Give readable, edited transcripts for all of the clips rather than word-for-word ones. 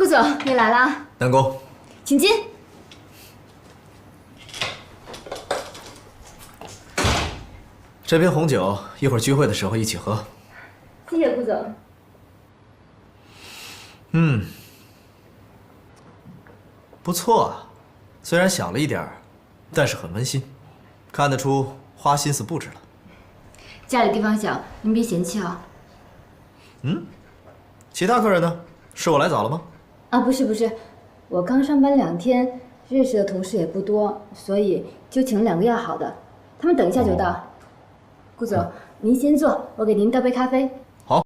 顾总，你来啦，南宫，请进。这瓶红酒一会儿聚会的时候一起喝。谢谢顾总。不错啊，虽然小了一点儿，但是很温馨，看得出花心思布置了。家里地方小，您别嫌弃啊。其他客人呢？是我来早了吗？啊，不是，我刚上班2天，认识的同事也不多，所以就请了2个要好的，他们等一下就到。顾总，您先坐，我给您倒杯咖啡。好。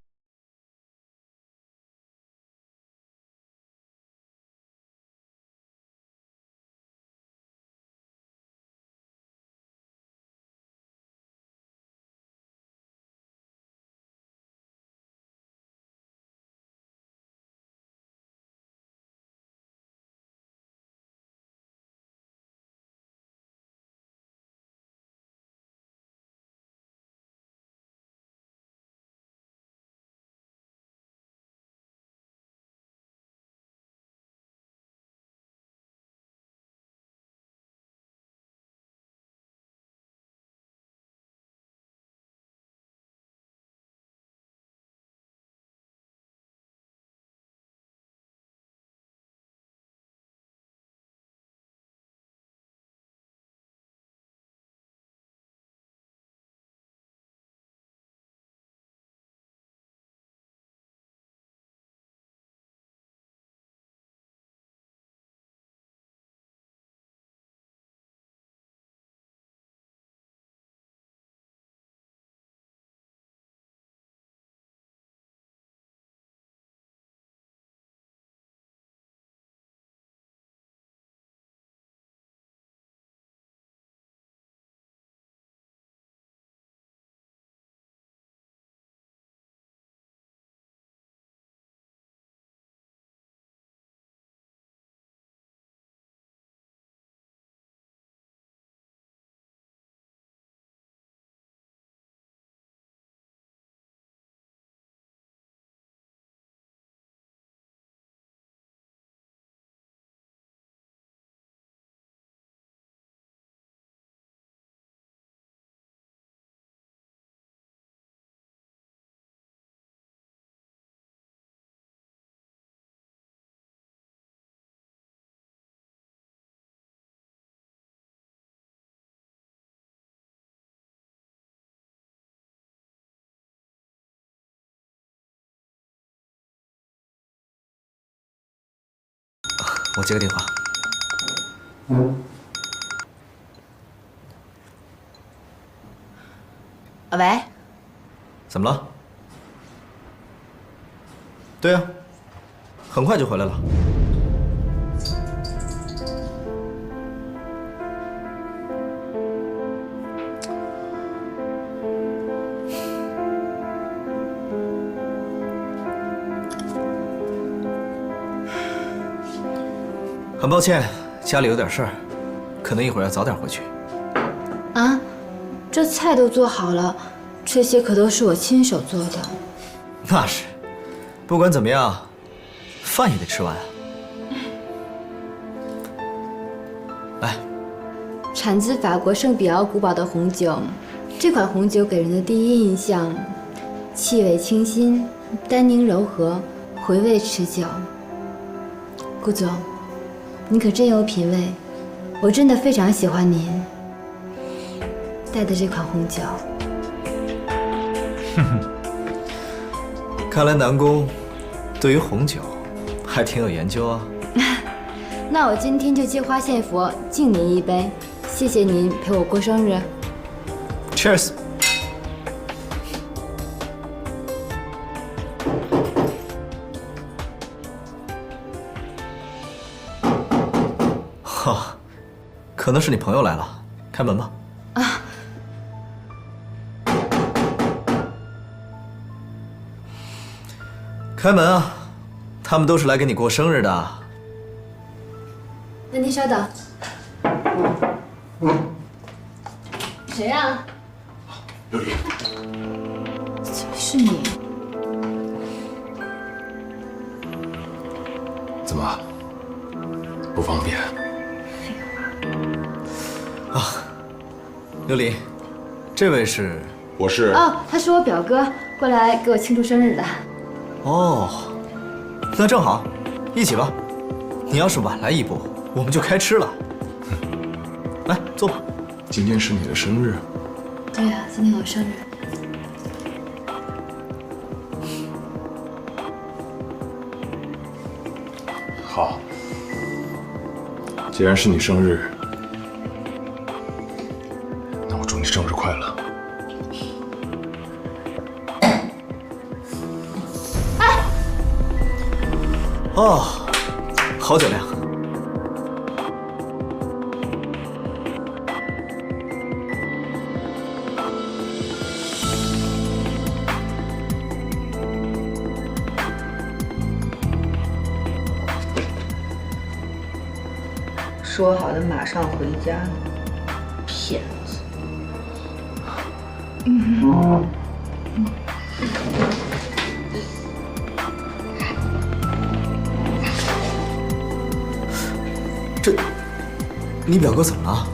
我接个电话。喂，怎么了？对呀，很快就回来了。很抱歉，家里有点事儿，可能一会儿要早点回去。啊，这菜都做好了，这些可都是我亲手做的。那是，不管怎么样，饭也得吃完啊。来，产自法国圣彼奥古堡的红酒，这款红酒给人的第一印象，气味清新，单宁柔和，回味持久。顾总，你可真有品味，我真的非常喜欢您带的这款红酒。看来南宫对于红酒还挺有研究啊。那我今天就借花献佛，敬您一杯，谢谢您陪我过生日。Cheers。哈，可能是你朋友来了，开门吧。啊，开门啊！他们都是来给你过生日的。那您稍等。谁啊？琉璃，是你。怎怎么不方便？琉璃，这位是？我是哦，他是我表哥，过来给我庆祝生日的。哦，那正好，一起吧。你要是晚来一步，我们就开吃了。来，坐吧。今天是你的生日，对呀，今天我生日。好。既然是你生日，那我祝你生日快乐。哦，好酒量。说好的马上回家，骗子！这，你表哥怎么了？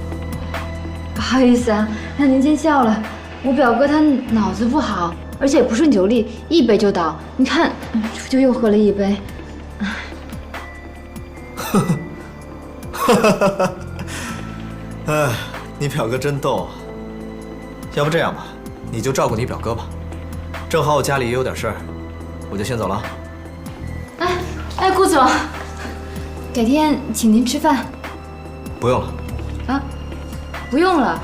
不好意思啊，让您见笑了。我表哥他脑子不好，而且不顺酒力，一杯就倒。你看，就又喝了一杯。哎，你表哥真逗啊！要不这样吧，你就照顾你表哥吧。正好我家里也有点事儿，我就先走了。哎，顾总，改天请您吃饭。不用了。啊，不用了。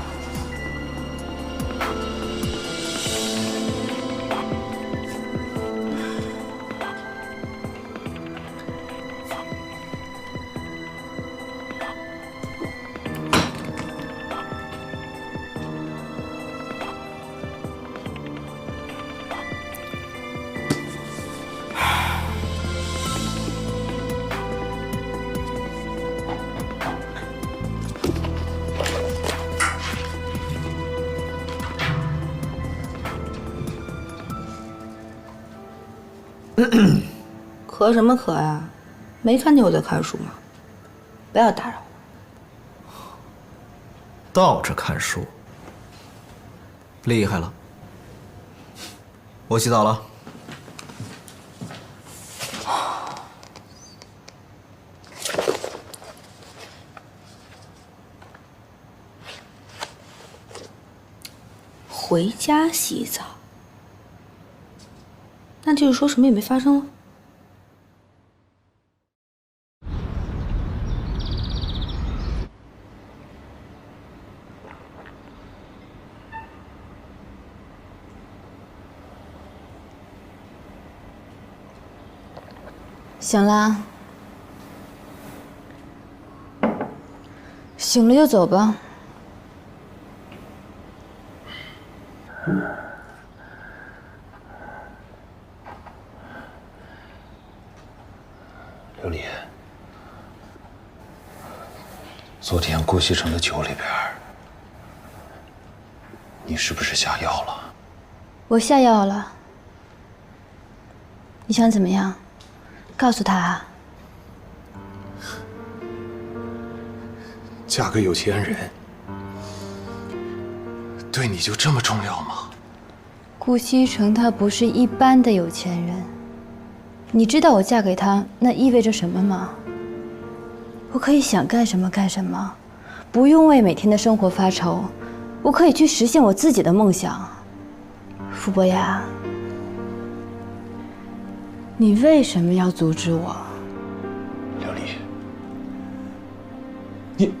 咳什么咳呀？没看见我在看书吗？不要打扰我。倒着看书，厉害了。我洗澡了。回家洗澡，那就是说什么也没发生了。醒了，醒了就走吧。琉璃，昨天顾西城的酒里边，你是不是下药了？我下药了。你想怎么样？告诉他啊。嫁个有钱人，对你就这么重要吗？顾西城他不是一般的有钱人，你知道我嫁给他那意味着什么吗？我可以想干什么干什么，不用为每天的生活发愁，我可以去实现我自己的梦想。傅博雅，你为什么要阻止我？琉璃，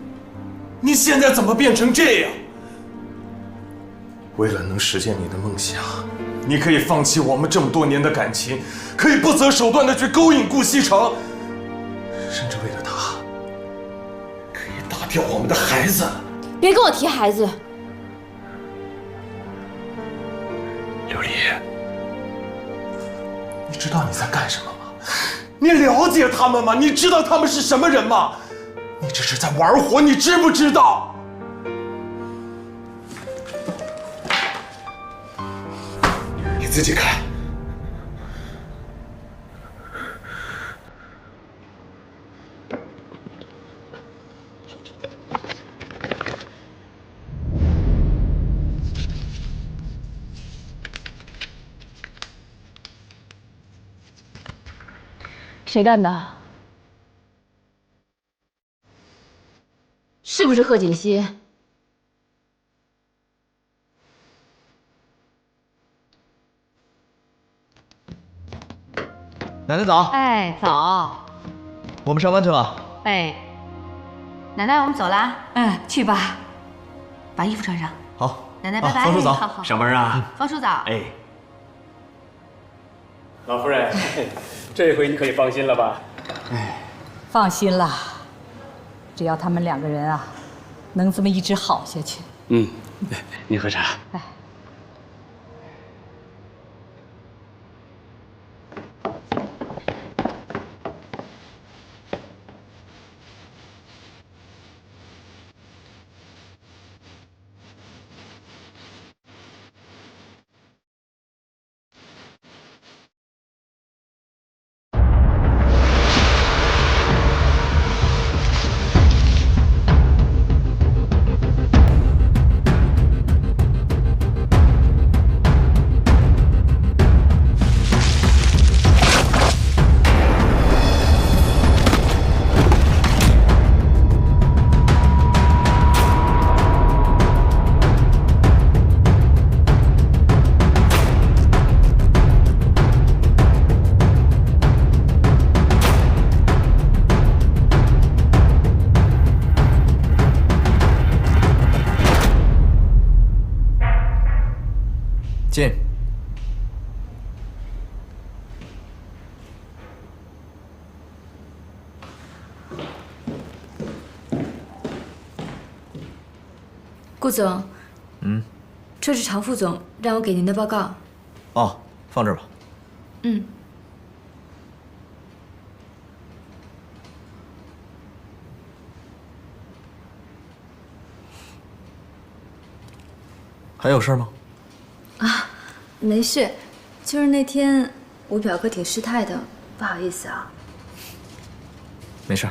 你现在怎么变成这样？为了能实现你的梦想，你可以放弃我们这么多年的感情，可以不择手段的去勾引顾西城，甚至为了他，可以打掉我们的孩子。别跟我提孩子。琉璃，你知道你在干什么吗？你了解他们吗？你知道他们是什么人吗？你这是在玩火，你知不知道？你自己看。谁干的？是不是贺锦熙？奶奶早。哎，早。我们上班去了。哎，奶奶，我们走啦。嗯，去吧。把衣服穿上。好。奶奶，拜拜。方叔早。好好。上班啊。方叔早。哎。老夫人，这回你可以放心了吧？哎，放心啦，只要他们2个人啊，能这么一直好下去。嗯，您喝茶。哎。进。顾总，这是常副总让我给您的报告。哦，放这儿吧。嗯。还有事吗？啊，没事，就是那天我表哥挺失态的，不好意思啊。没事。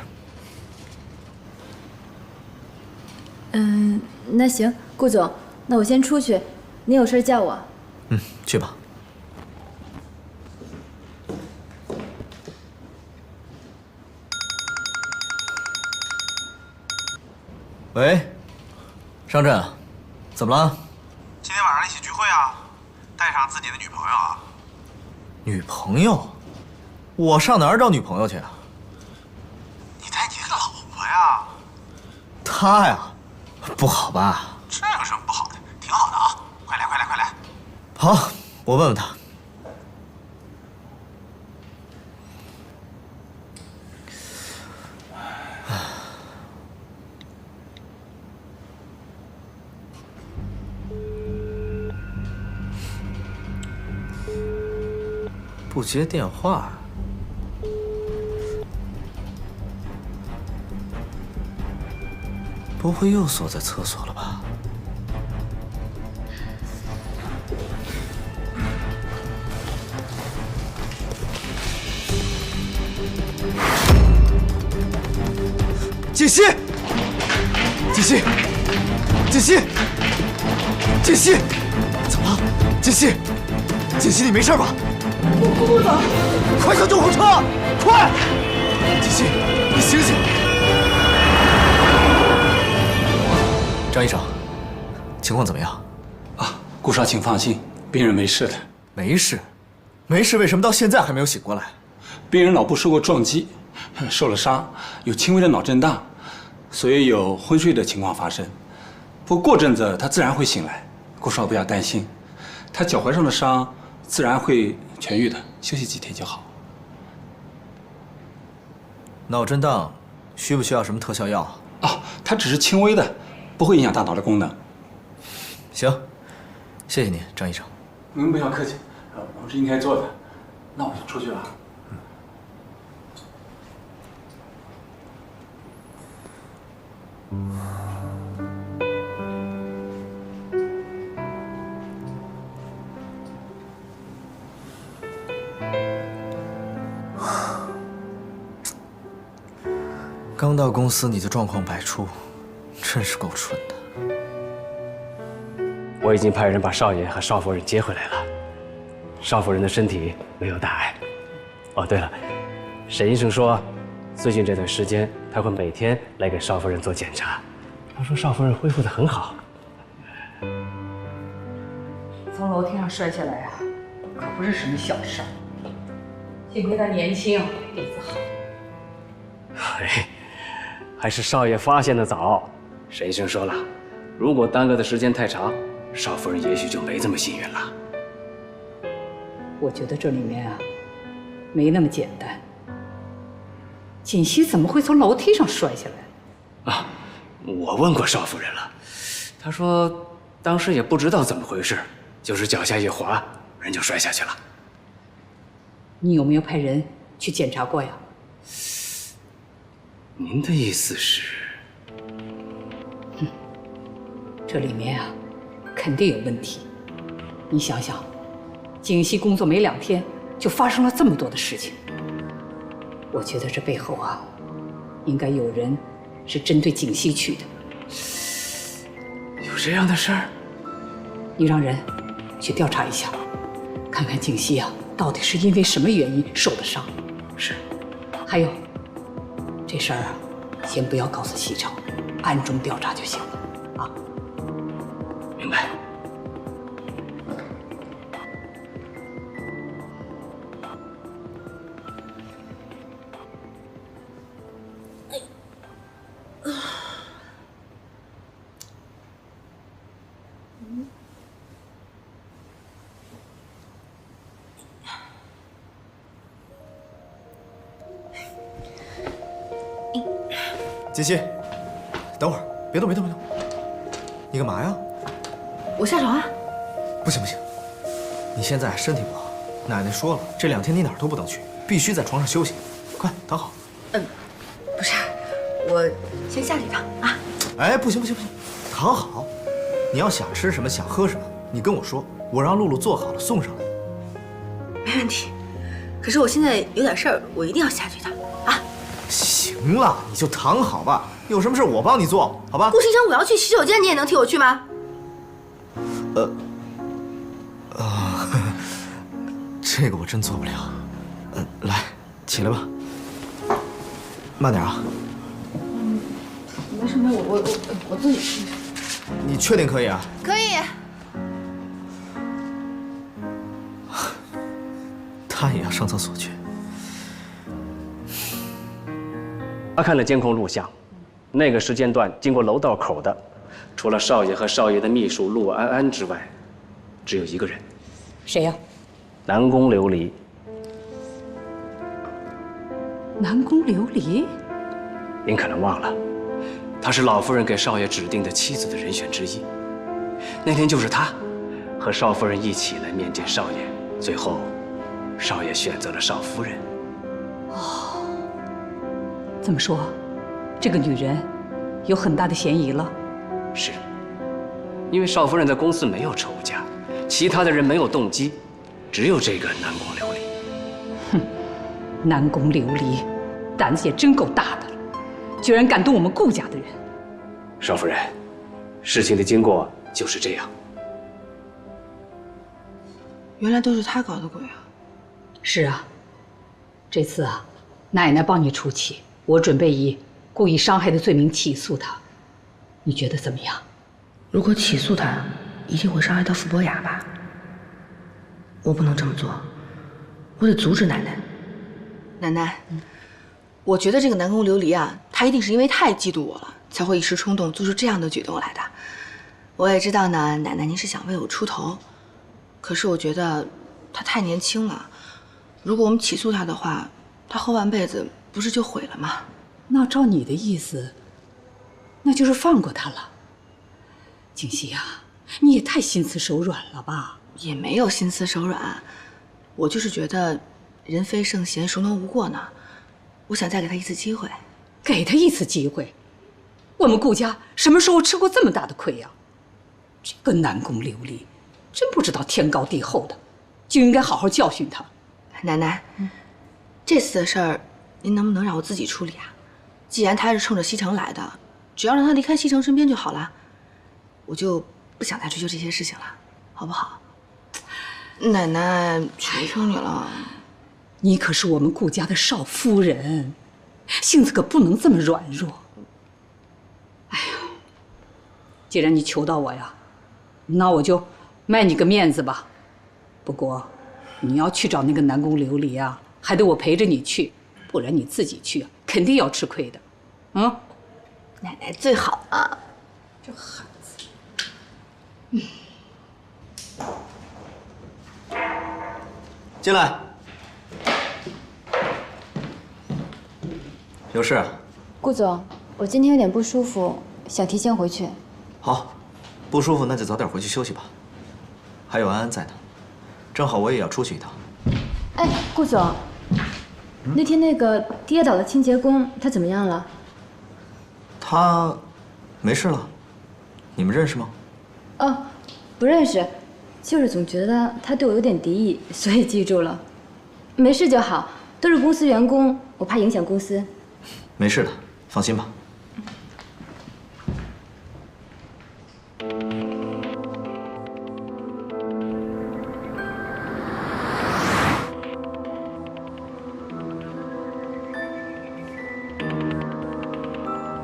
那行，顾总，那我先出去，你有事叫我。去吧。喂，商震，怎么了？今天晚上一起聚会啊，带上自己的女朋友啊。女朋友？我上哪儿找女朋友去啊？你带你的老婆呀。她呀，不好吧？这有什么不好的？挺好的啊！快来快来快来！好，我问问她。不接电话，不会又锁在厕所了吧？锦溪，锦溪，锦溪，锦溪，怎么了？锦溪，锦溪，你没事吧？顾总，快叫救护车！快！锦溪，你醒醒！张医生，情况怎么样？啊，顾少，请放心，病人没事的。没事，没事，为什么到现在还没有醒过来？病人脑部受过撞击，受了伤，有轻微的脑震荡，所以有昏睡的情况发生。不过过阵子他自然会醒来，顾少不要担心，他脚踝上的伤自然会痊愈的，休息几天就好。脑震荡需不需要什么特效药？哦，它只是轻微的，不会影响大脑的功能。行，谢谢您，张医生。您不要客气，我们是应该做的。那我就出去了。刚到公司你就状况百出，真是够蠢的。我已经派人把少爷和少夫人接回来了，少夫人的身体没有大碍。哦，对了，沈医生说，最近这段时间他会每天来给邵夫人做检查。他说邵夫人恢复得很好。从楼梯上摔下来啊，可不是什么小事儿。幸亏他年轻，底子好。哎，还是少爷发现的早。沈医生说了，如果耽搁的时间太长，邵夫人也许就没这么幸运了。我觉得这里面啊，没那么简单。锦溪怎么会从楼梯上摔下来？啊，我问过邵夫人了，她说当时也不知道怎么回事，就是脚下一滑，人就摔下去了。你有没有派人去检查过呀？您的意思是？这里面啊，肯定有问题。你想想，锦溪工作没2天，就发生了这么多的事情。我觉得这背后啊，应该有人是针对锦溪去的。有这样的事儿？你让人去调查一下，看看锦溪啊，到底是因为什么原因受的伤。是。还有，这事儿啊，先不要告诉西城，暗中调查就行了。啊。明白。锦溪，等会儿，别动，别动，别动！你干嘛呀？我下床啊。不行不行，你现在身体不好，奶奶说了，这2天你哪儿都不能去，必须在床上休息。快躺好。不是，我先下去一趟啊。哎，不行不行不行，躺好。你要想吃什么，想喝什么，你跟我说，我让露露做好了送上来。没问题。可是我现在有点事儿，我一定要下去一趟啊。行了，你就躺好吧，有什么事我帮你做，好吧？顾先生，我要去洗手间，你也能替我去吗？这个我真做不了。来，起来吧。慢点啊。没事没事，我自己去。你确定可以啊？可以。他也要上厕所去。他看了监控录像，那个时间段经过楼道口的，除了少爷和少爷的秘书陆安安之外，只有一个人。谁呀？南宫琉璃。南宫琉璃？您可能忘了，她是老夫人给少爷指定的妻子的人选之一。那天就是她，和少夫人一起来面见少爷，最后，少爷选择了少夫人。哦，这么说，这个女人有很大的嫌疑了。是，因为少夫人在公司没有仇家，其他的人没有动机，只有这个南宫琉璃。哼，南宫琉璃，胆子也真够大的了，居然敢动我们顾家的人。少夫人，事情的经过就是这样。原来都是他搞的鬼啊！是啊，这次啊，奶奶帮你出气，我准备以故意伤害的罪名起诉他，你觉得怎么样？如果起诉他，一定会伤害到傅博雅吧？我不能这么做，我得阻止奶奶。奶奶，我觉得这个南宫琉璃啊，他一定是因为太嫉妒我了，才会一时冲动做出这样的举动来的。我也知道呢，奶奶您是想为我出头，可是我觉得他太年轻了，如果我们起诉他的话，他后半辈子不是就毁了吗？那照你的意思，那就是放过他了。锦溪啊，你也太心慈手软了吧？也没有心慈手软，我就是觉得人非圣贤，孰能无过呢？我想再给他一次机会。给他一次机会？我们顾家什么时候吃过这么大的亏呀？这个南宫琉璃，真不知道天高地厚的，就应该好好教训他。奶奶，这次的事儿，您能不能让我自己处理啊？既然他是冲着西城来的，只要让他离开西城身边就好了，我就不想再追究这些事情了，好不好？奶奶，求求你了。你可是我们顾家的少夫人，性子可不能这么软弱。哎呀，既然你求到我呀，那我就卖你个面子吧。不过，你要去找那个南宫琉璃啊，还得我陪着你去，不然你自己去肯定要吃亏的。嗯，奶奶最好了。这孩子，进来。有事啊？顾总，我今天有点不舒服，想提前回去。好，不舒服那就早点回去休息吧。还有安安在呢，正好我也要出去一趟。哎，顾总，那天那个跌倒的清洁工他怎么样了？他没事了。你们认识吗？哦，不认识，就是总觉得他对我有点敌意，所以记住了。没事就好，都是公司员工，我怕影响公司。没事的，放心吧。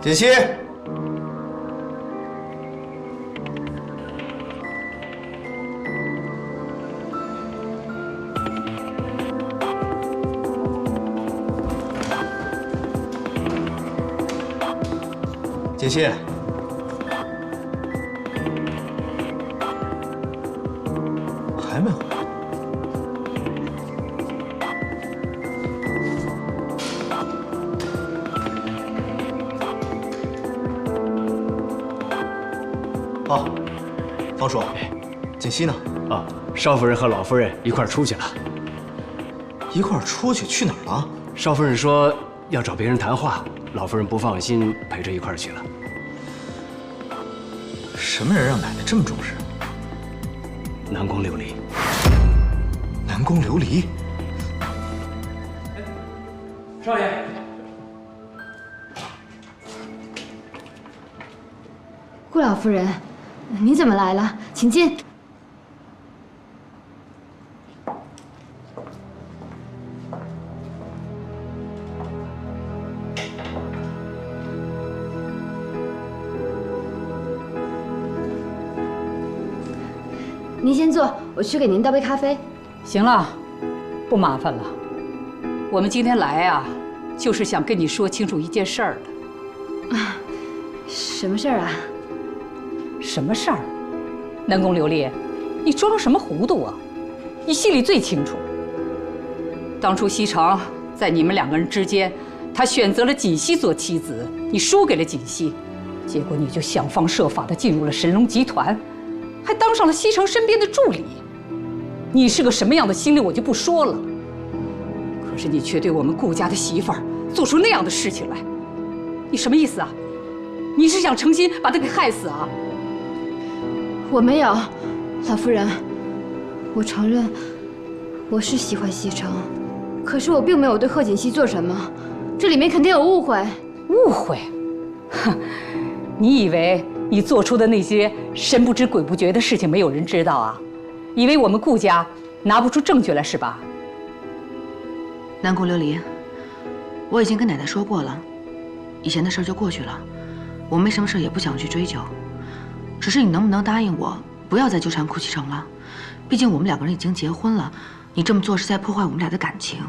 锦溪，锦溪，还没回来。哦，方叔，锦溪呢？啊，少夫人和老夫人一块儿出去了。一块儿出去？去哪儿了？少夫人说要找别人谈话，老夫人不放心，陪着一块儿去了。什么人让奶奶这么重视？南宫琉璃。南宫琉璃？少爷。顾老夫人，你怎么来了？请进。您先坐，我去给您倒杯咖啡。行了，不麻烦了。我们今天来啊，就是想跟你说清楚一件事儿的。什么事儿啊？什么事儿？南宫琉璃，你装什么糊涂啊？你心里最清楚。当初西城在你们两个人之间，他选择了锦溪做妻子，你输给了锦溪，结果你就想方设法地进入了神龙集团，还当上了西城身边的助理。你是个什么样的心理，我就不说了。可是你却对我们顾家的媳妇儿做出那样的事情来，你什么意思啊？你是想诚心把她给害死啊？我没有，老夫人，我承认我是喜欢西城，可是我并没有对贺锦熙做什么，这里面肯定有误会。误会？哼，你以为你做出的那些神不知鬼不觉的事情没有人知道啊？以为我们顾家拿不出证据来是吧？南宫琉璃，我已经跟奶奶说过了，以前的事就过去了，我没什么事也不想去追究。只是你能不能答应我，不要再纠缠顾西城了？毕竟我们两个人已经结婚了，你这么做是在破坏我们俩的感情。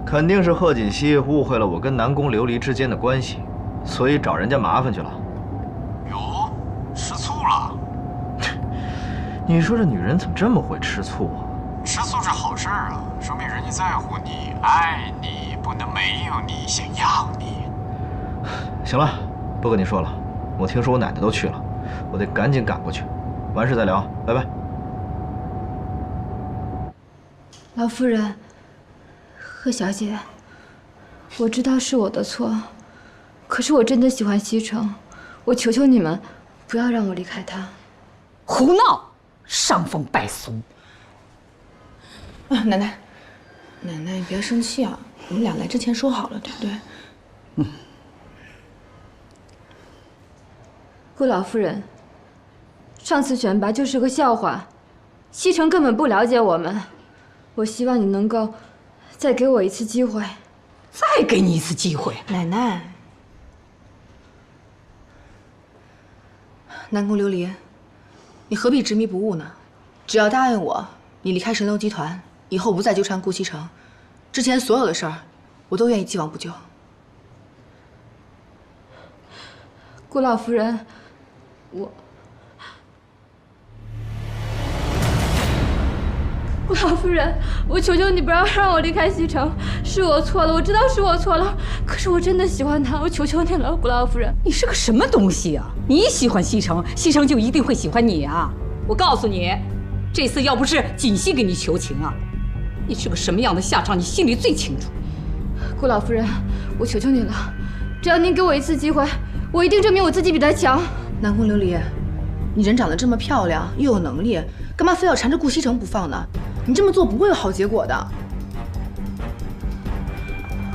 肯定是贺锦熙误会了我跟南宫琉璃之间的关系，所以找人家麻烦去了。哟，吃醋了？你说这女人怎么这么会吃醋啊？吃醋是好事啊，说明人家在乎你、爱你，不能没有你，想要你。行了，不跟你说了，我听说我奶奶都去了，我得赶紧赶过去。完事再聊，拜拜。老夫人，贺小姐，我知道是我的错，可是我真的喜欢西城，我求求你们，不要让我离开他。胡闹，伤风败俗。奶奶，奶奶你别生气啊，我们俩来之前说好了，对不对？顾老夫人，上次选拔就是个笑话，西城根本不了解我们。我希望你能够再给我一次机会。再给你一次机会，奶奶，南宫琉璃，你何必执迷不悟呢？只要答应我，你离开神龙集团，以后不再纠缠顾西城，之前所有的事儿，我都愿意既往不咎。顾老夫人，顾老夫人，我求求你不要让我离开西城，是我错了，我知道是我错了，可是我真的喜欢他，我求求你了，顾老夫人。你是个什么东西啊？你喜欢西城，西城就一定会喜欢你啊？我告诉你，这次要不是锦溪给你求情啊，你是个什么样的下场，你心里最清楚。顾老夫人，我求求你了，只要您给我一次机会，我一定证明我自己比他强。南宫琉璃，你人长得这么漂亮，又有能力，干嘛非要缠着顾西城不放呢？你这么做不会有好结果的。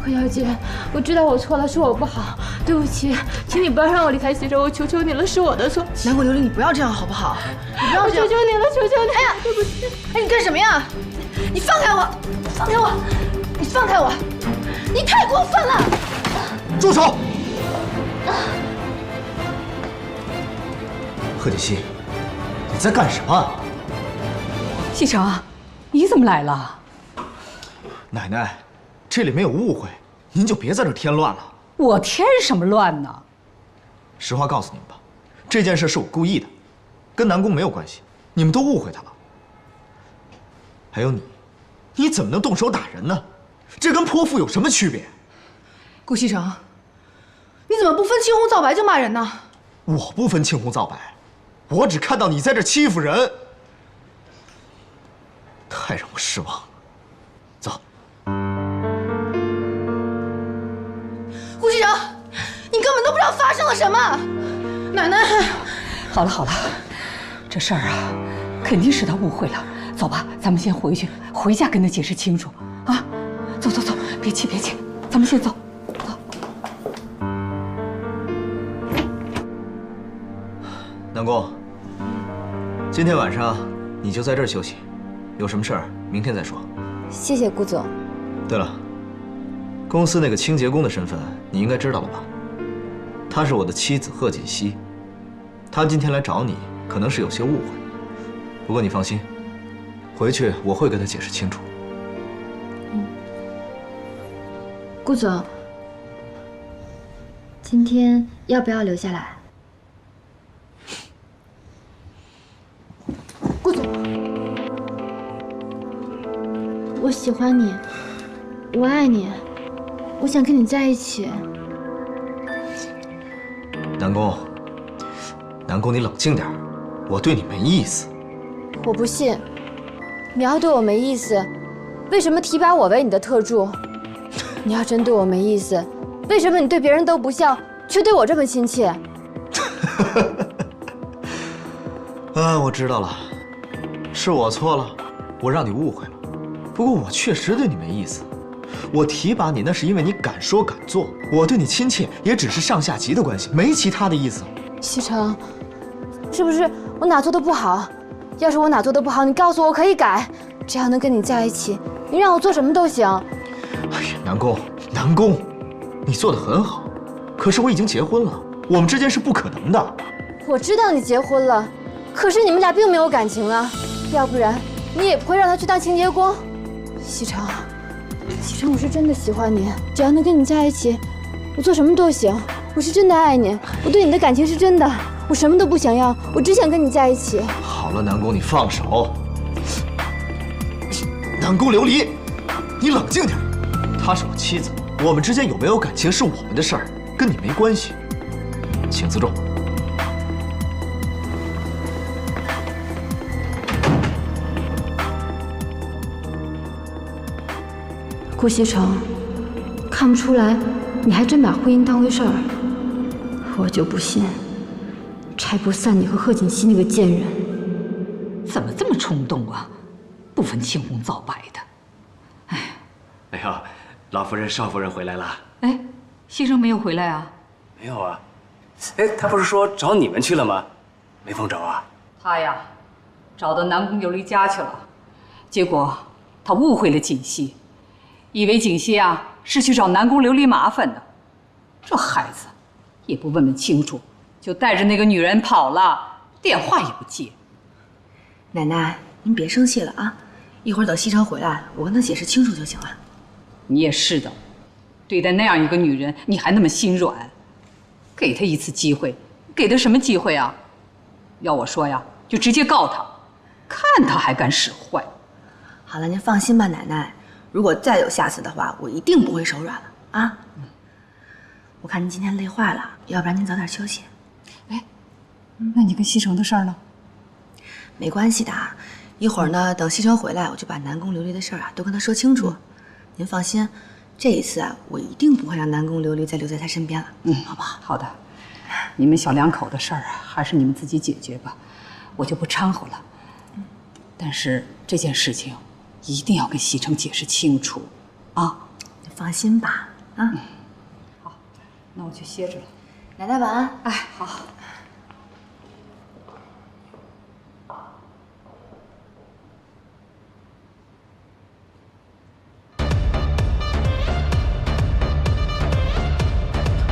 何小姐，我知道我错了，是我不好，对不起，请你不要让我离开西城，我求求你了，是我的错。南宫琉璃，你不要这样好不好？你不要这样！我求求你了，求求你！哎呀，对不起！哎，你干什么呀？你放开我！放开我！你放开我！你太过分了！住手！贺锦熙，你在干什么？西城，你怎么来了？奶奶，这里没有误会，您就别在这添乱了。我添什么乱呢？实话告诉你们吧，这件事是我故意的，跟南宫没有关系，你们都误会他了。还有你，你怎么能动手打人呢？这跟泼妇有什么区别？顾西城，你怎么不分青红皂白就骂人呢？我不分青红皂白，我只看到你在这欺负人，太让我失望了。走。顾西城，你根本都不知道发生了什么。奶奶，好了好了，这事儿啊，肯定是他误会了。走吧，咱们先回去，回家跟他解释清楚啊！走走走，别气别气，咱们先走。南宫，今天晚上你就在这儿休息，有什么事儿明天再说。谢谢顾总。对了，公司那个清洁工的身份你应该知道了吧？她是我的妻子贺锦熙，她今天来找你，可能是有些误会。不过你放心，回去我会跟她解释清楚。顾总，今天要不要留下来？顾总，我喜欢你，我爱你，我想跟你在一起。南宫，南宫，你冷静点，我对你没意思。我不信，你要对我没意思，为什么提拔我为你的特助？你要真对我没意思，为什么你对别人都不笑，却对我这么亲切？啊，我知道了，是我错了，我让你误会了。不过我确实对你没意思，我提拔你那是因为你敢说敢做，我对你亲切也只是上下级的关系，没其他的意思。西城，是不是我哪做的不好？要是我哪做的不好，你告诉我，我可以改。只要能跟你在一起，你让我做什么都行。哎呀，南宫，南宫，你做得很好，可是我已经结婚了，我们之间是不可能的。我知道你结婚了，可是你们俩并没有感情啊，要不然你也不会让他去当清洁工。西城，西城，我是真的喜欢你，只要能跟你在一起，我做什么都行。我是真的爱你，我对你的感情是真的，我什么都不想要，我只想跟你在一起。好了，南宫，你放手。南宫琉璃，你冷静点。她是我妻子，我们之间有没有感情是我们的事儿，跟你没关系。请自重。顾西城，看不出来，你还真把婚姻当回事儿。我就不信，拆不散你和贺锦熙那个贱人。怎么这么冲动啊？不分青红皂白的。哎呦，老夫人、少夫人回来了。哎，西城没有回来啊？没有啊。哎，他不是说找你们去了吗？没碰着啊？他呀，找到南宫琉璃家去了，结果他误会了锦溪，以为锦溪啊是去找南宫琉璃麻烦的。这孩子也不问问清楚，就带着那个女人跑了，电话也不接。奶奶，您别生气了啊，一会儿等西城回来，我跟他解释清楚就行了。你也是的，对待那样一个女人，你还那么心软，给她一次机会，给她什么机会啊？要我说呀，就直接告她，看她还敢使坏。好了，您放心吧，奶奶，如果再有下次的话，我一定不会手软了啊。我看您今天累坏了，要不然您早点休息。哎，那你跟西城的事儿呢？没关系的，一会儿呢，等西城回来，我就把南宫琉璃的事儿啊都跟他说清楚。您放心，这一次啊，我一定不会让南宫琉璃再留在他身边了。好不好？好的，你们小两口的事儿啊，还是你们自己解决吧，我就不掺和了。但是这件事情一定要跟西城解释清楚，啊！你放心吧，啊。好，那我去歇着了。奶奶晚安。哎，好。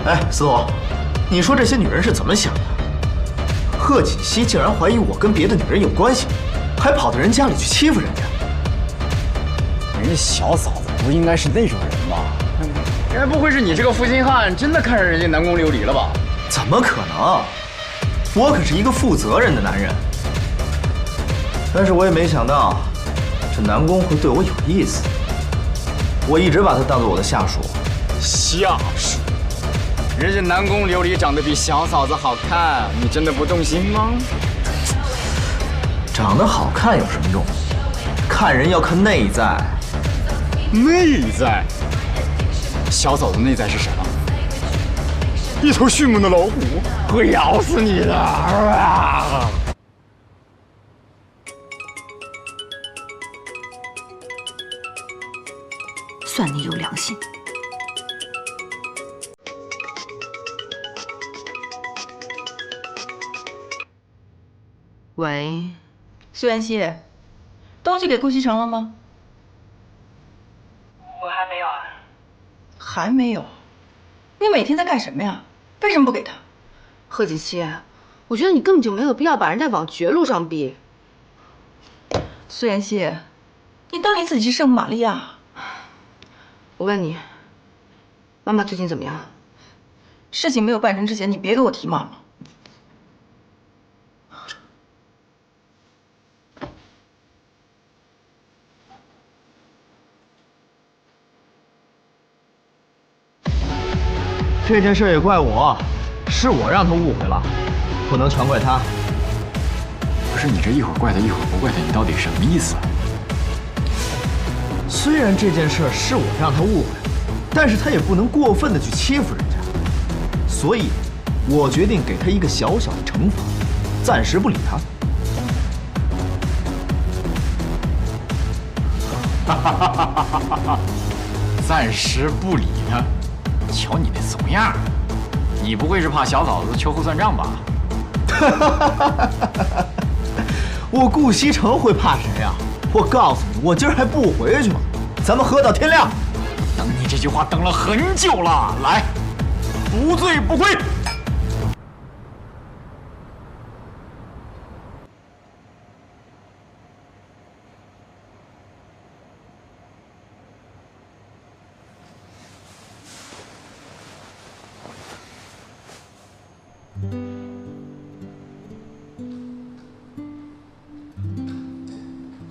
哎，司徒，你说这些女人是怎么想的？贺锦熙竟然怀疑我跟别的女人有关系，还跑到人家里去欺负人家。人家小嫂子不应该是那种人吧？该不会是你这个负心汉真的看上人家南宫琉璃了吧？怎么可能？我可是一个负责任的男人。但是我也没想到，这南宫会对我有意思。我一直把他当做我的下属。下属？人家南宫琉璃长得比小嫂子好看，你真的不动心吗？长得好看有什么用？看人要看内在。内在？小嫂子内在是什么？一头迅猛的老虎，会咬死你的！算你有良心。喂，苏妍希，东西给顾西城了吗？我还没有啊。还没有？你每天在干什么呀？为什么不给他？贺锦熙，我觉得你根本就没有必要把人家往绝路上逼。苏妍希，你当你自己是圣母玛利亚？我问你，妈妈最近怎么样？事情没有办成之前，你别给我提妈妈。这件事也怪我，是我让他误会了，不能全怪他。不是你这一会儿怪他一会儿不怪他，你到底什么意思？虽然这件事是我让他误会，但是他也不能过分的去欺负人家，所以，我决定给他一个小小的惩罚，暂时不理他。暂时不理他。瞧你那怂样，你不会是怕小嫂子秋后算账吧？我顾西城会怕谁呀？我告诉你，我今儿还不回去吗？咱们喝到天亮。等你这句话等了很久了，来，不醉不归。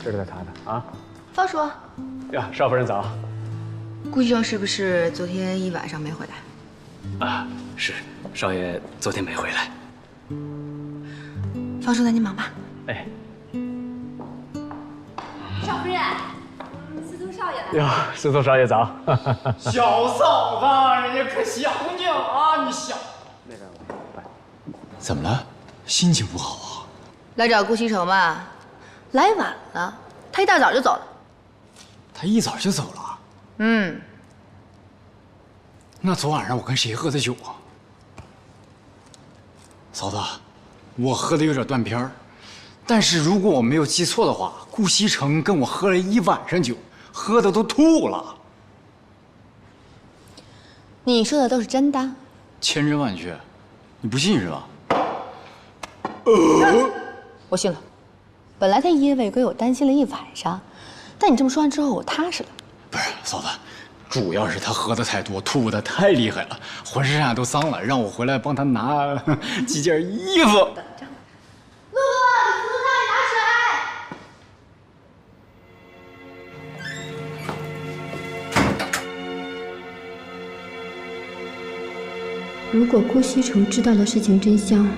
这是他的啊，方叔。呀，少夫人早。顾医生是不是昨天一晚上没回来？啊，是，少爷昨天没回来。方叔，那您忙吧。哎，少夫人，司徒少爷来了。呀，司徒少爷早。小嫂子，人家可想你了啊！你想那个，怎么了？心情不好啊？来找顾西城吧，来晚了，他一大早就走了。他一早就走了。嗯，那昨晚上我跟谁喝的酒啊？嫂子，我喝的有点断片儿，但是如果我没有记错的话，顾西城跟我喝了一晚上酒，喝的都吐了。你说的都是真的？千真万确，你不信是吧？我信了。本来他一夜未归，我担心了一晚上，但你这么说完之后，我踏实了。不是嫂子，主要是他喝的太多，吐的太厉害了，浑身上下都脏了，让我回来帮他拿几件衣服。露露，你扶他拿水。如果顾西城知道了事情真相，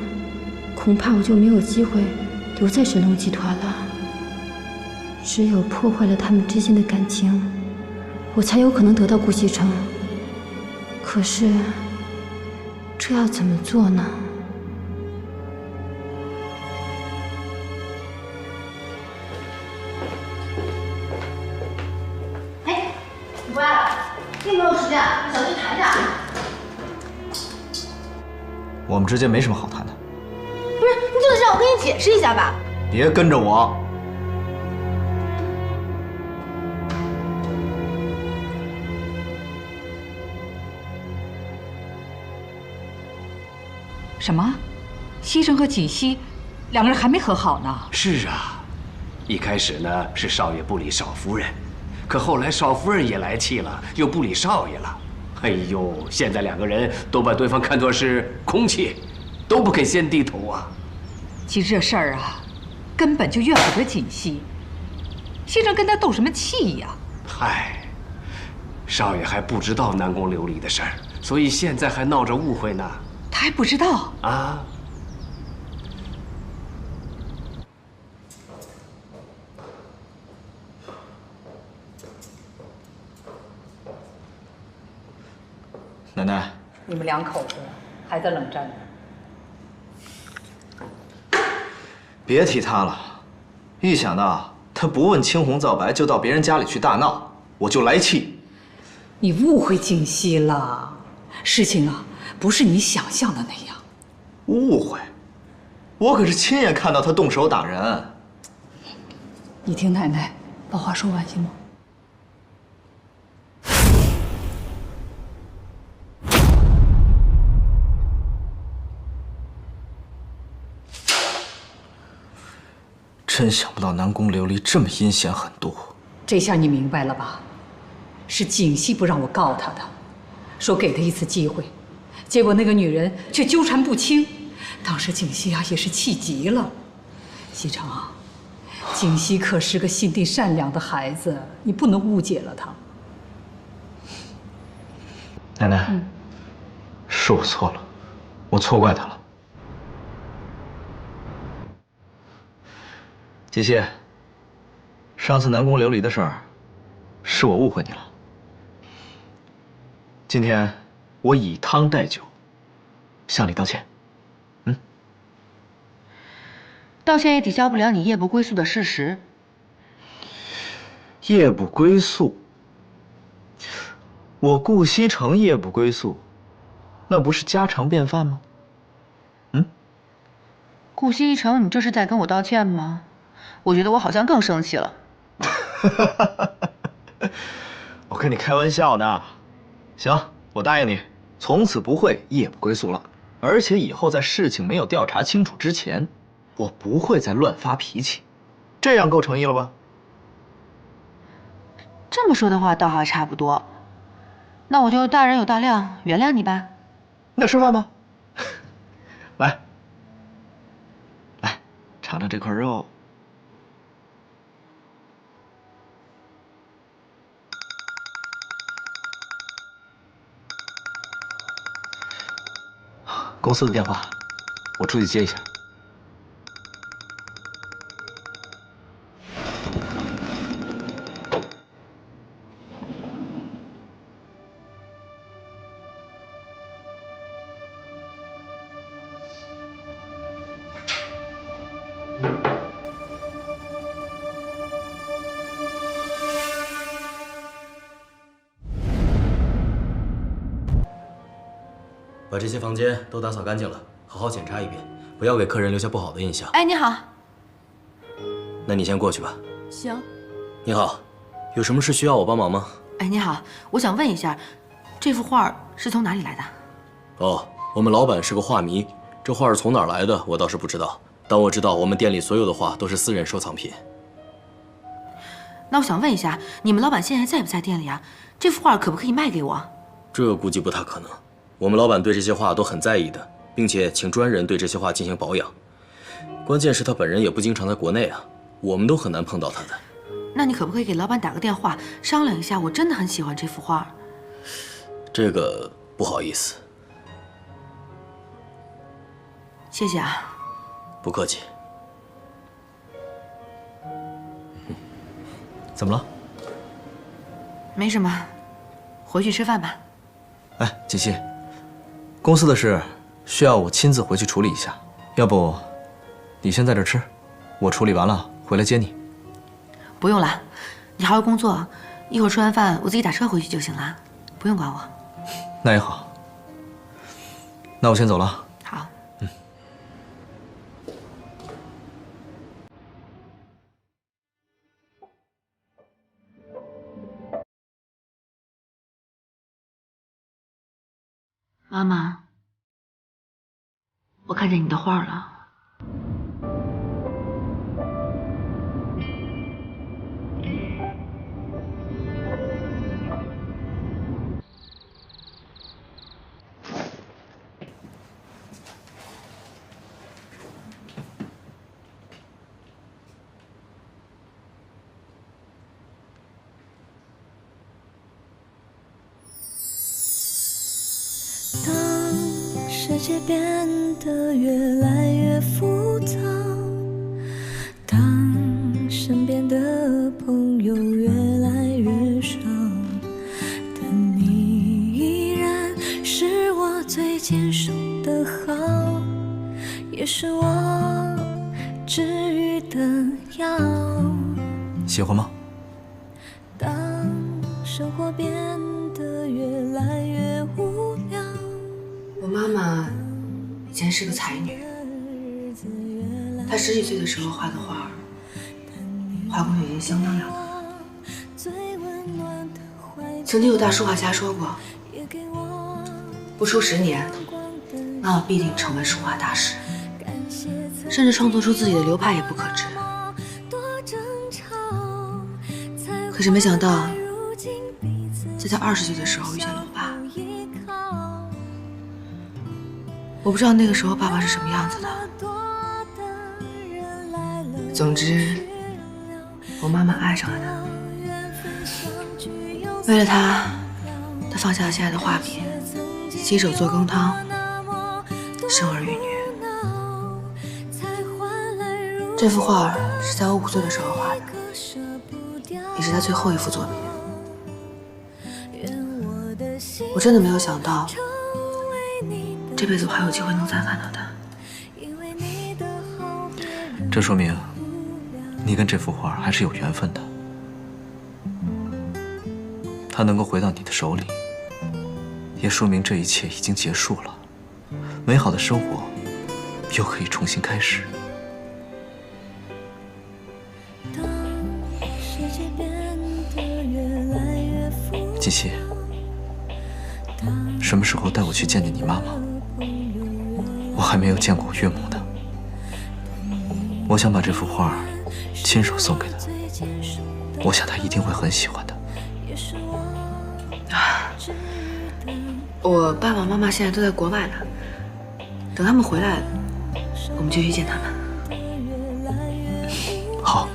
恐怕我就没有机会留在神龙集团了。只有破坏了他们之间的感情，我才有可能得到顾西城。可是，这要怎么做呢？哎，你回来了，并没有时间，小心谈着。我们之间没什么好谈的。不是，你就得让我跟你解释一下吧。别跟着我。什么？西城和锦溪两个人还没和好呢？是啊，一开始呢是少爷不理少夫人，可后来少夫人也来气了，又不理少爷了。哎呦，现在两个人都把对方看作是空气，都不肯先低头啊。其实这事儿啊，根本就怨不得锦溪。西城跟他斗什么气呀？嗨，少爷还不知道南宫琉璃的事儿，所以现在还闹着误会呢。他还不知道啊？奶奶，你们两口子还在冷战呢。别提他了，一想到他不问青红皂白就到别人家里去大闹，我就来气。你误会锦溪了，事情啊不是你想象的那样。误会？我可是亲眼看到他动手打人。你听奶奶把话说完行吗？真想不到南宫琉璃这么阴险狠毒。这下你明白了吧？是锦溪不让我告他的，说给他一次机会，结果那个女人却纠缠不清。当时锦溪啊也是气极了。西城啊，锦溪可是个心地善良的孩子，你不能误解了她。奶奶，是我错了，我错怪他了。锦溪，上次南宫琉璃的事儿，是我误会你了。今天我以汤代酒，向你道歉。道歉也抵消不了你夜不归宿的事实。夜不归宿，我顾西城夜不归宿，那不是家常便饭吗？顾西城，你这是在跟我道歉吗？我觉得我好像更生气了。我跟你开玩笑呢。行，我答应你，从此不会夜不归宿了。而且以后在事情没有调查清楚之前，我不会再乱发脾气。这样够诚意了吧？这么说的话，倒还差不多。那我就大人有大量，原谅你吧。那吃饭吧。来，来，尝尝这块肉。公司的电话，我出去接一下。把这些房间都打扫干净了，好好检查一遍，不要给客人留下不好的印象。哎，你好，那你先过去吧。行。你好，有什么事需要我帮忙吗？哎，你好，我想问一下，这幅画是从哪里来的？哦，我们老板是个画迷，这画是从哪儿来的，我倒是不知道。但我知道我们店里所有的画都是私人收藏品。那我想问一下，你们老板现在在不在店里啊？这幅画可不可以卖给我？这估计不太可能。我们老板对这些画都很在意的，并且请专人对这些画进行保养。关键是他本人也不经常在国内啊，我们都很难碰到他的。那你可不可以给老板打个电话商量一下？我真的很喜欢这幅画。这个不好意思。谢谢啊。不客气。怎么了？没什么，回去吃饭吧。哎，锦溪，公司的事需要我亲自回去处理一下，要不你先在这吃，我处理完了回来接你。不用了，你好好工作，一会儿吃完饭我自己打车回去就行了，不用管我。那也好，那我先走了。好。妈妈，我看见你的画了。世界变得越来越复杂，当身边的朋友越来越少，但你依然是我最坚守的好，也是我治愈的药。喜欢吗？当生活变得越来越无聊，我妈妈以前是个才女，她10几岁的时候画的画，画工已经相当了得。曾经有大书画家说过，不出10年，妈妈必定成为书画大师，甚至创作出自己的流派也不可知。可是没想到，在她20岁的时候遇见了我爸。我不知道那个时候爸爸是什么样子的。总之，我妈妈爱上了他。为了他，她放下了现在的画笔，洗手做羹汤，生儿育女。这幅画是在我5岁的时候画的，也是他最后一幅作品。我真的没有想到，这辈子我还有机会能再看到他。这说明你跟这幅画还是有缘分的。它能够回到你的手里，也说明这一切已经结束了，美好的生活又可以重新开始。锦溪，什么时候带我去见见你妈妈？我还没有见过我岳母呢。我想把这幅画亲手送给她，我想她一定会很喜欢的。我爸爸妈妈现在都在国外呢，等他们回来，我们就去见他们。好。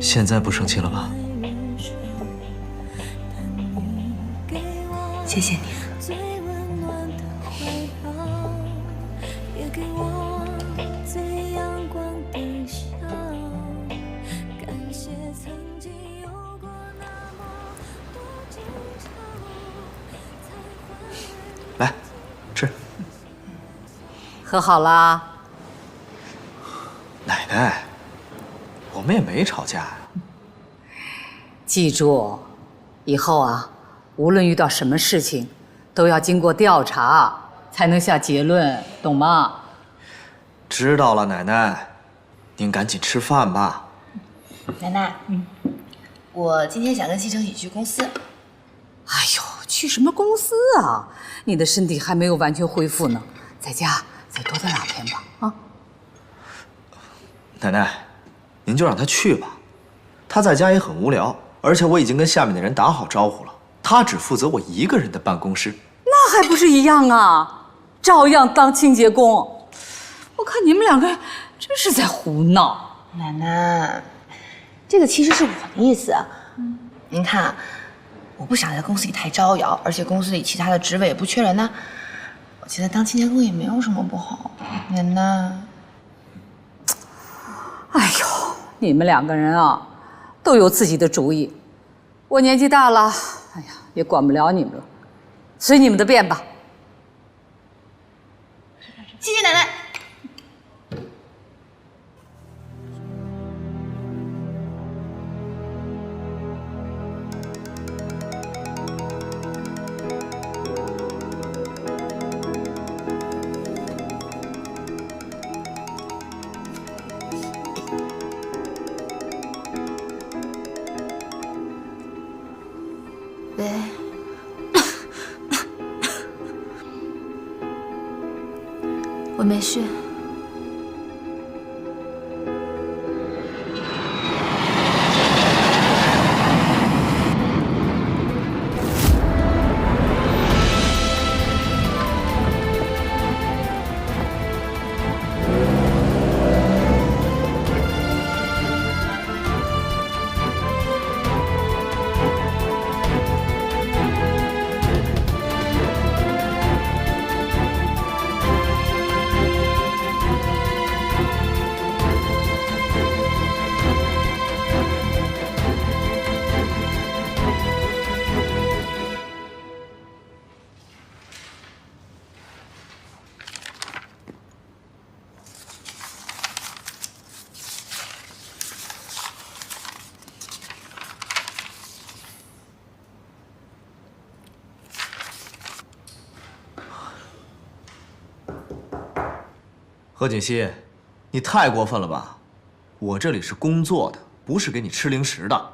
现在不生气了吧？谢谢你。来，吃。和好啦？奶奶，我们也没吵架呀。记住，以后啊，无论遇到什么事情，都要经过调查才能下结论，懂吗？知道了，奶奶，您赶紧吃饭吧。奶奶，我今天想跟西城一起去公司。哎呦，去什么公司啊？你的身体还没有完全恢复呢，在家再多待2天吧。啊，奶奶，您就让他去吧，他在家也很无聊，而且我已经跟下面的人打好招呼了，他只负责我一个人的办公室。那还不是一样啊，照样当清洁工。我看你们2个真是在胡闹。奶奶，这个其实是我的意思。您看，我不想在公司里太招摇，而且公司里其他的职位也不缺人呢。我觉得当清洁工也没有什么不好。奶奶，哎呦，你们2个人啊，都有自己的主意。我年纪大了，哎呀，也管不了你们了，随你们的便吧。谢谢奶奶。喂，我没事。何锦溪，你太过分了吧！我这里是工作的，不是给你吃零食的。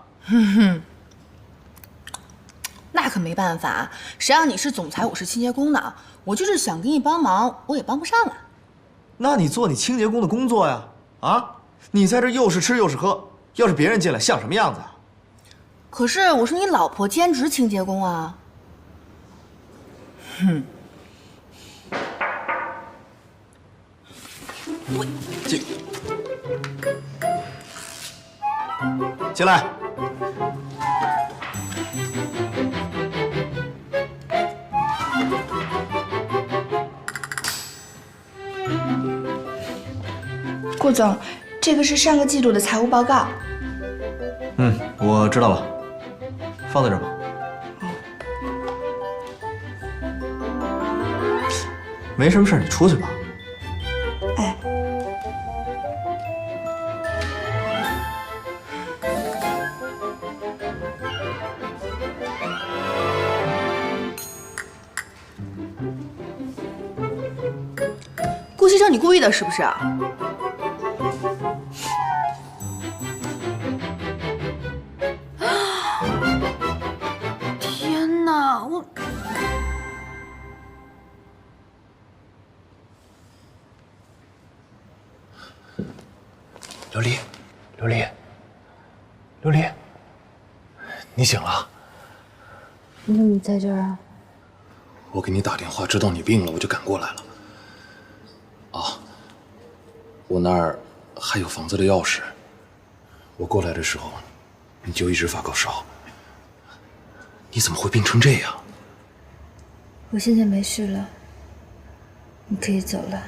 那可没办法，谁让你是总裁，我是清洁工呢？我就是想给你帮忙，我也帮不上了。那你做你清洁工的工作呀！啊，你在这又是吃又是喝，要是别人进来像什么样子啊？可是我是你老婆，兼职清洁工啊。进来。顾总，这个是上个季度的财务报告。我知道了，放在这儿吧。没什么事，你出去吧。哎。顾先生，你故意的是不是？天哪，我……琉璃，琉璃，琉璃，你醒了？你怎么在这儿啊？我给你打电话，知道你病了，我就赶过来了。啊，我那儿还有房子的钥匙。我过来的时候，你就一直发高烧。你怎么会病成这样？我现在没事了，你可以走了。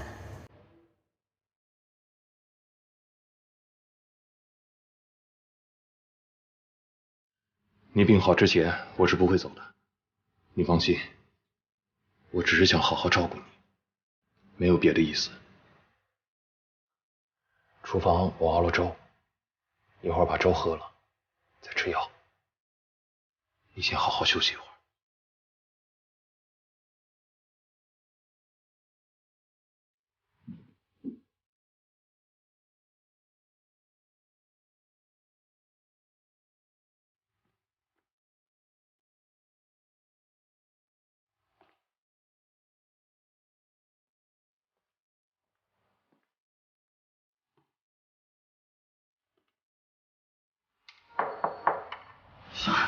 你病好之前，我是不会走的。你放心，我只是想好好照顾你，没有别的意思。厨房我熬了粥，一会儿把粥喝了，再吃药。你先好好休息一会儿。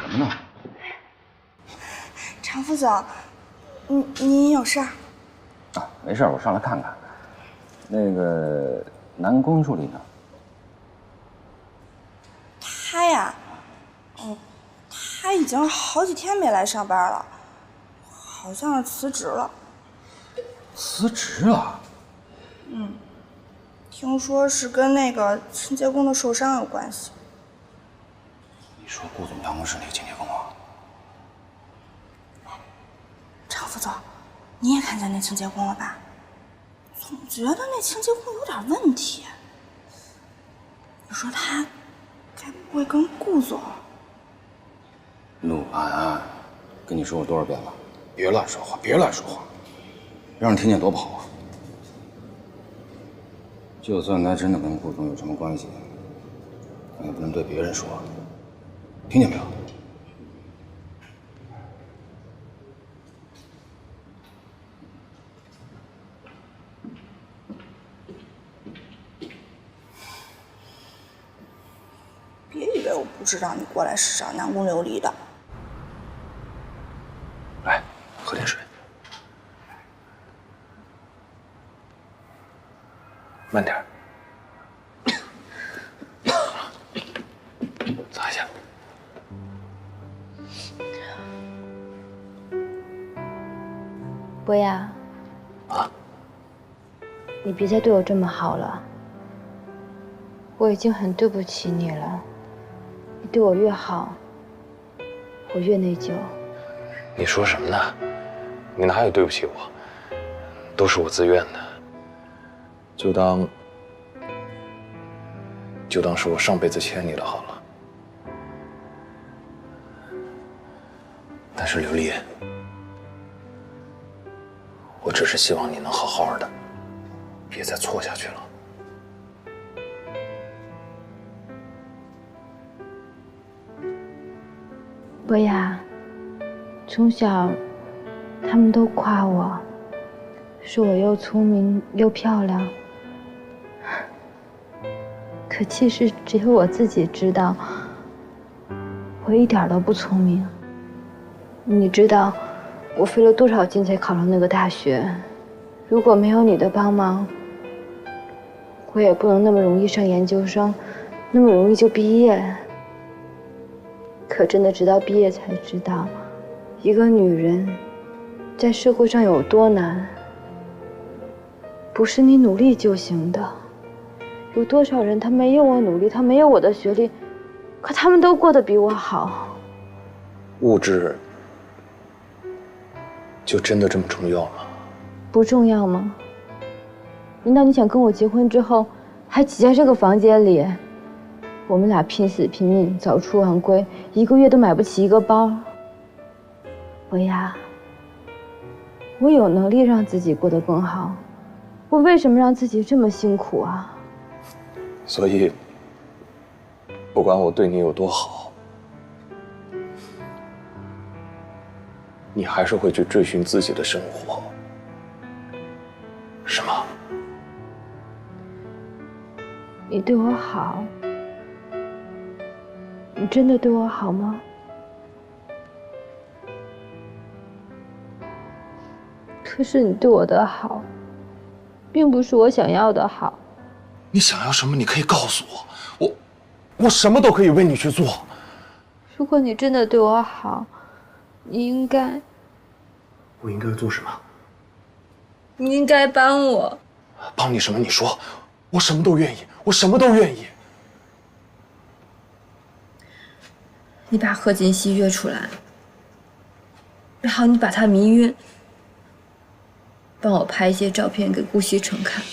什么呢？常副总，您有事儿？啊，没事，我上来看看。那个南宫助理呢？他呀，他已经好几天没来上班了，好像是辞职了。辞职了？听说是跟那个清洁工的受伤有关系。你说顾总办公室那个清洁工啊？常副总，你也看见那清洁工了吧？总觉得那清洁工有点问题。你说他该不会跟顾总？陆安，跟你说过多少遍了，别乱说话，别乱说话，让人听见多不好啊！就算他真的跟顾总有什么关系，咱也不能对别人说，听见没有？别以为我不知道你过来是找南宫琉璃的。来，喝点水。慢点，擦一下。博雅，啊，你别再对我这么好了，我已经很对不起你了。你对我越好，我越内疚。你说什么呢？你哪有对不起我？都是我自愿的。就当是我上辈子欠你的好了。但是琉璃，我只是希望你能好好的，别再错下去了。博雅，从小他们都夸我，说我又聪明又漂亮。可其实只有我自己知道，我一点都不聪明。你知道我费了多少劲才考上那个大学，如果没有你的帮忙，我也不能那么容易上研究生，那么容易就毕业。可真的直到毕业才知道，一个女人在社会上有多难，不是你努力就行的。有多少人他没有我努力，他没有我的学历，可他们都过得比我好。物质就真的这么重要吗？不重要吗？难道你想跟我结婚之后还挤在这个房间里，我们俩拼死拼命早出晚归，一个月都买不起一个包？博雅，我有能力让自己过得更好，我为什么让自己这么辛苦啊？所以，不管我对你有多好，你还是会去追寻自己的生活，是吗？你对我好，你真的对我好吗？可是你对我的好，并不是我想要的好。你想要什么？你可以告诉我，我什么都可以为你去做。如果你真的对我好，你应该……我应该做什么？你应该帮我。帮你什么？你说，我什么都愿意，我什么都愿意。你把贺锦熙约出来，然后你把他迷晕，帮我拍一些照片给顾西城看。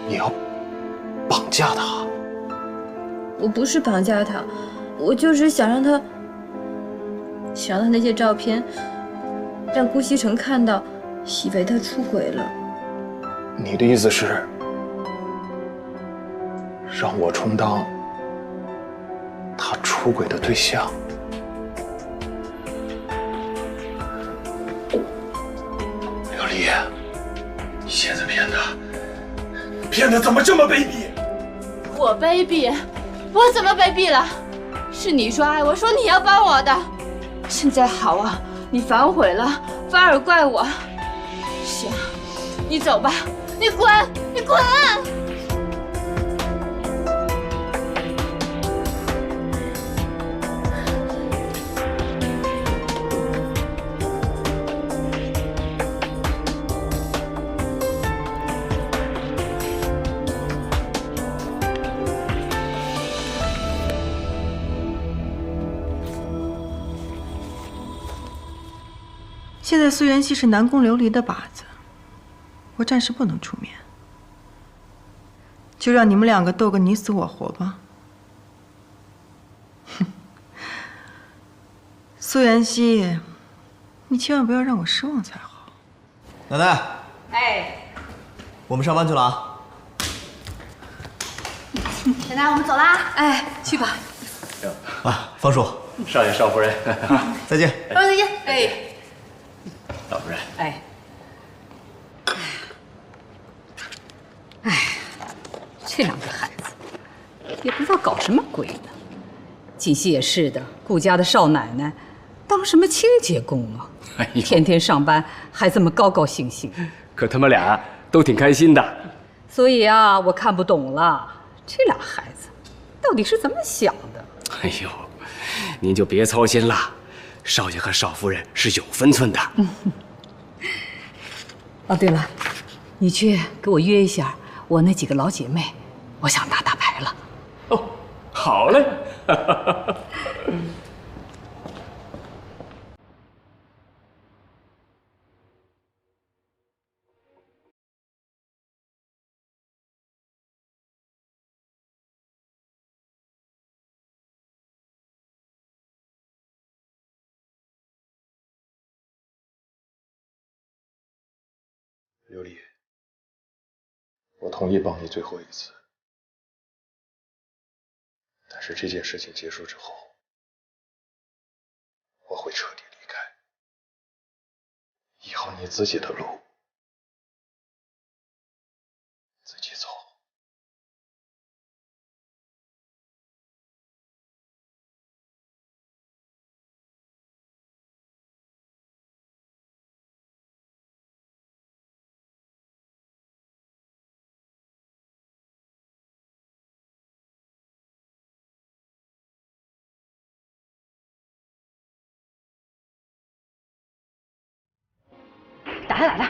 你要绑架他？我不是绑架他，我就是想让他那些照片让顾西城看到，以为他出轨了。你的意思是让我充当他出轨的对象？琉璃，你现在变得怎么这么卑鄙？我卑鄙？我怎么卑鄙了？是你说爱我，说你要帮我的。现在好啊，你反悔了，反而怪我。行，你走吧，你滚，你滚！现在苏元熙是南宫琉璃的靶子，我暂时不能出面，就让你们两个斗个你死我活吧。哼，苏元熙，你千万不要让我失望才好。奶奶，哎，我们上班去了啊。奶奶，我们走啦。哎，去吧。啊，方叔，少爷、少夫人，再见。方叔再见。哎，老夫人，哎，哎，这两个孩子也不知道搞什么鬼呢。锦溪也是的，顾家的少奶奶，当什么清洁工啊？哎呦，天天上班还这么高高兴兴。可他们俩都挺开心的。所以啊，我看不懂了，这俩孩子到底是怎么想的？哎呦，您就别操心了，少爷和少夫人是有分寸的。哦，对了，你去给我约一下我那几个老姐妹，我想打打牌了。哦，好嘞。琉璃，我同意帮你最后一次，但是这件事情结束之后，我会彻底离开，以后你自己的路自己走。打来了，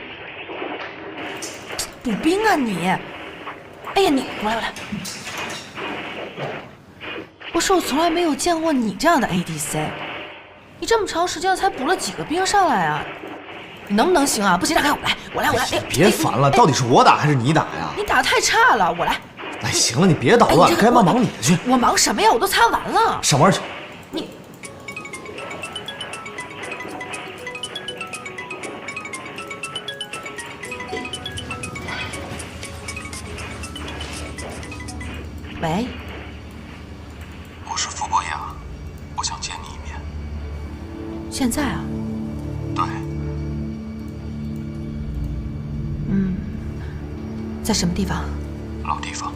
补兵啊你！哎呀你，我来。我说我从来没有见过你这样的 ADC， 你这么长时间才补了几个兵上来啊？你能不能行啊？不行，让开，我来。哎，别烦了，到底是我打还是你打呀？你打得太差了，我来。哎，行了，你别捣乱了，该忙你的去。我忙什么呀？我都擦完了。上班去。你。喂，我是傅博雅，我想见你一面。现在啊？对。在什么地方？老地方。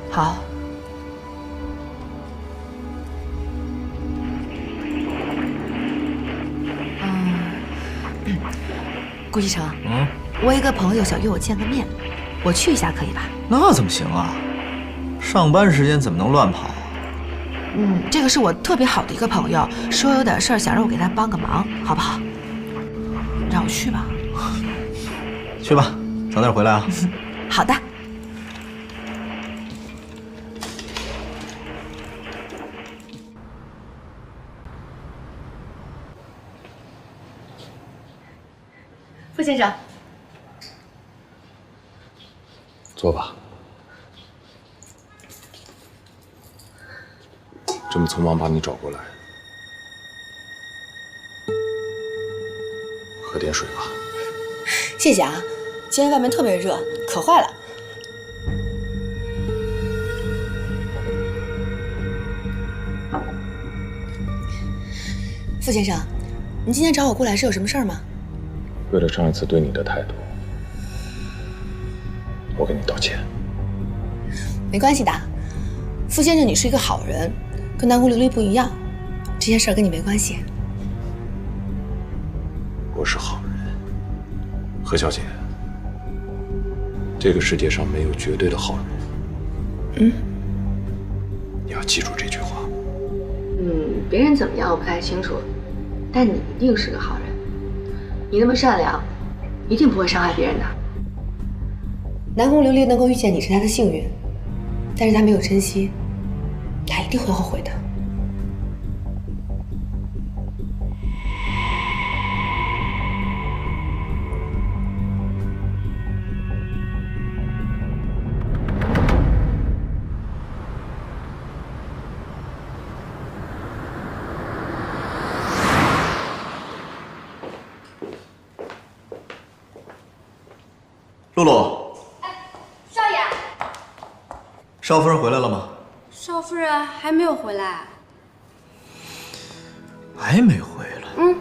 好。顾西城，我一个朋友想约我见个面，我去一下可以吧？那怎么行啊？上班时间怎么能乱跑啊？这个是我特别好的一个朋友，说有点事儿想让我给他帮个忙，好不好？让我去吧。去吧，早点回来啊。好的。傅先生，坐吧。这么匆忙把你找过来，喝点水吧。谢谢啊，今天外面特别热，渴坏了。傅先生，您今天找我过来是有什么事儿吗？为了上一次对你的态度，我给你道歉。没关系的，傅先生，你是一个好人，跟南宫琉璃不一样，这件事跟你没关系。我是好人，何小姐。这个世界上没有绝对的好人。你要记住这句话。别人怎么样我不太清楚，但你一定是个好人。你那么善良，一定不会伤害别人的。南宫琉璃能够遇见你是他的幸运，但是他没有珍惜，他一定会后悔的。露露，少爷，少夫人回来了吗？少夫人还没有回来。还没回来？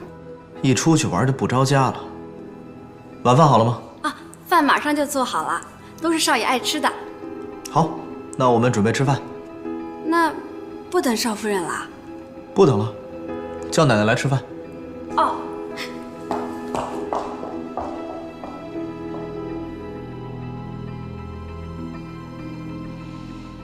一出去玩就不着家了。晚饭好了吗？啊，饭马上就做好了，都是少爷爱吃的。好，那我们准备吃饭。那不等少夫人了？不等了，叫奶奶来吃饭。